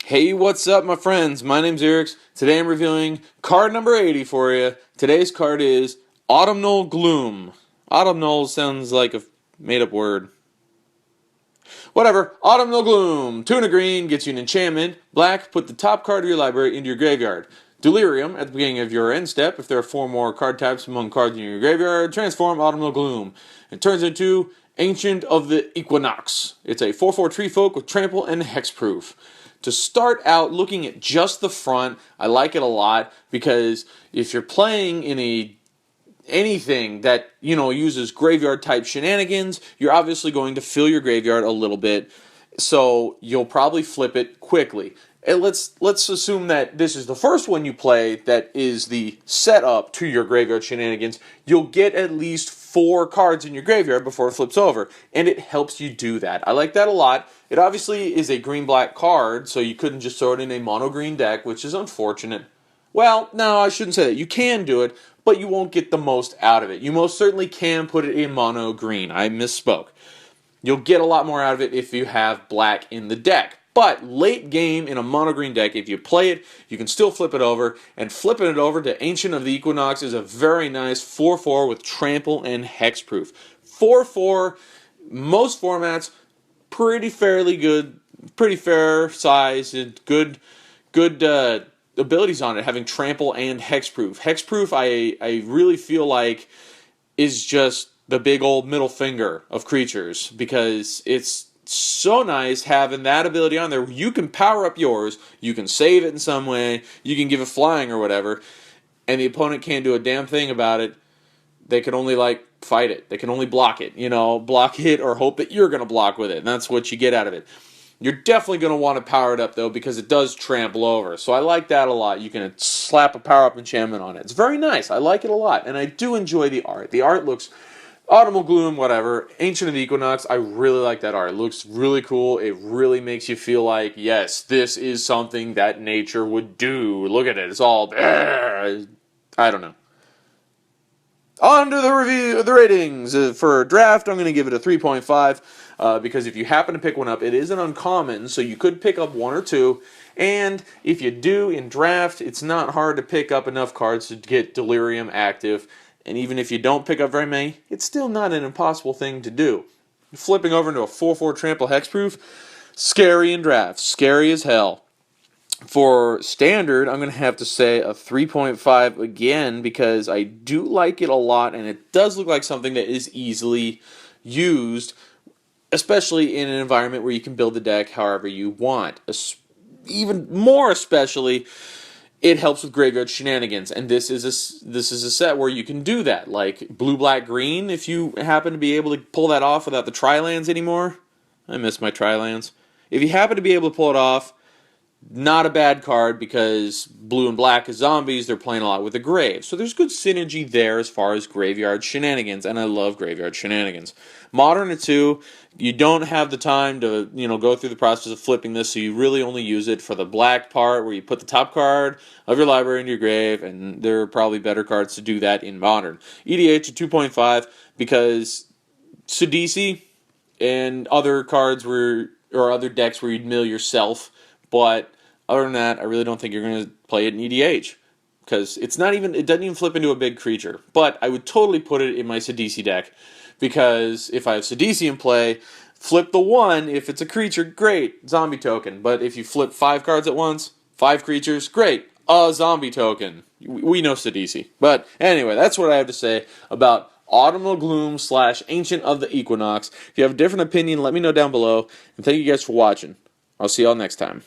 Hey, what's up, my friends? My name's iirix. Today I'm reviewing card number 80 for you. Today's card is Autumnal Gloom. Autumnal sounds like a made-up word. Whatever. Autumnal Gloom. 2 and a green gets you an enchantment. Black, put the top card of your library into your graveyard. Delirium, at the beginning of your end step, if there are 4 more card types among cards in your graveyard, transform Autumnal Gloom. It turns into Ancient of the Equinox. It's a 4/4 tree folk with trample and hexproof. To start out looking at just the front, I like it a lot because if you're playing in anything that uses graveyard type shenanigans, you're obviously going to fill your graveyard a little bit, so you'll probably flip it quickly. And let's assume that this is the first one you play that is the setup to your graveyard shenanigans. You'll get at least 4 cards in your graveyard before it flips over, and it helps you do that. I like that a lot. It obviously is a green-black card, so you couldn't just throw it in a mono-green deck, which is unfortunate. Well, no, I shouldn't say that. You can do it, but you won't get the most out of it. You most certainly can put it in mono green. I misspoke. You'll get a lot more out of it if you have black in the deck. But late game in a mono green deck, if you play it, you can still flip it over. And flipping it over to Ancient of the Equinox is a very nice 4/4 with trample and hexproof. 4/4, most formats, pretty fairly good, pretty fair size, and good abilities on it, having trample and hexproof. Hexproof, I really feel like, is just the big old middle finger of creatures because it's so nice having that ability on there. You can power up yours, you can save it in some way, you can give it flying or whatever, and the opponent can't do a damn thing about it. They can only fight it. They can only block it, block it or hope that you're going to block with it, and that's what you get out of it. You're definitely going to want to power it up, though, because it does trample over. So I like that a lot. You can slap a power-up enchantment on it. It's very nice. I like it a lot, and I do enjoy the art. The art looks Autumnal Gloom, whatever. Ancient of the Equinox, I really like that art. It looks really cool. It really makes you feel like, yes, this is something that nature would do. Look at it. It's all... I don't know. On to the ratings. For draft, I'm going to give it a 3.5 because if you happen to pick one up, it is an uncommon, so you could pick up 1 or 2. And if you do in draft, it's not hard to pick up enough cards to get Delirium active. And even if you don't pick up very many, it's still not an impossible thing to do. Flipping over into a 4/4 trample hexproof, scary in draft. Scary as hell. For standard, I'm going to have to say a 3.5 again because I do like it a lot and it does look like something that is easily used, especially in an environment where you can build the deck however you want. Even more especially, it helps with graveyard shenanigans, and this is a set where you can do that, like blue, black, green, if you happen to be able to pull that off without the tri-lands anymore. I miss my tri-lands. If you happen to be able to pull it off, not a bad card because blue and black is zombies. They're playing a lot with the grave. So there's good synergy there as far as graveyard shenanigans, and I love graveyard shenanigans. Modern at 2, you don't have the time to go through the process of flipping this, so you really only use it for the black part where you put the top card of your library into your grave, and there are probably better cards to do that in Modern. EDH at 2.5 because Sidisi and other cards or other decks where you'd mill yourself, but other than that, I really don't think you're going to play it in EDH because it doesn't even flip into a big creature. But I would totally put it in my Sidisi deck because if I have Sidisi in play, flip the 1. If it's a creature, great, zombie token. But if you flip 5 cards at once, 5 creatures, great, a zombie token. We know Sidisi. But anyway, that's what I have to say about Autumnal Gloom / Ancient of the Equinox. If you have a different opinion, let me know down below. And thank you guys for watching. I'll see y'all next time.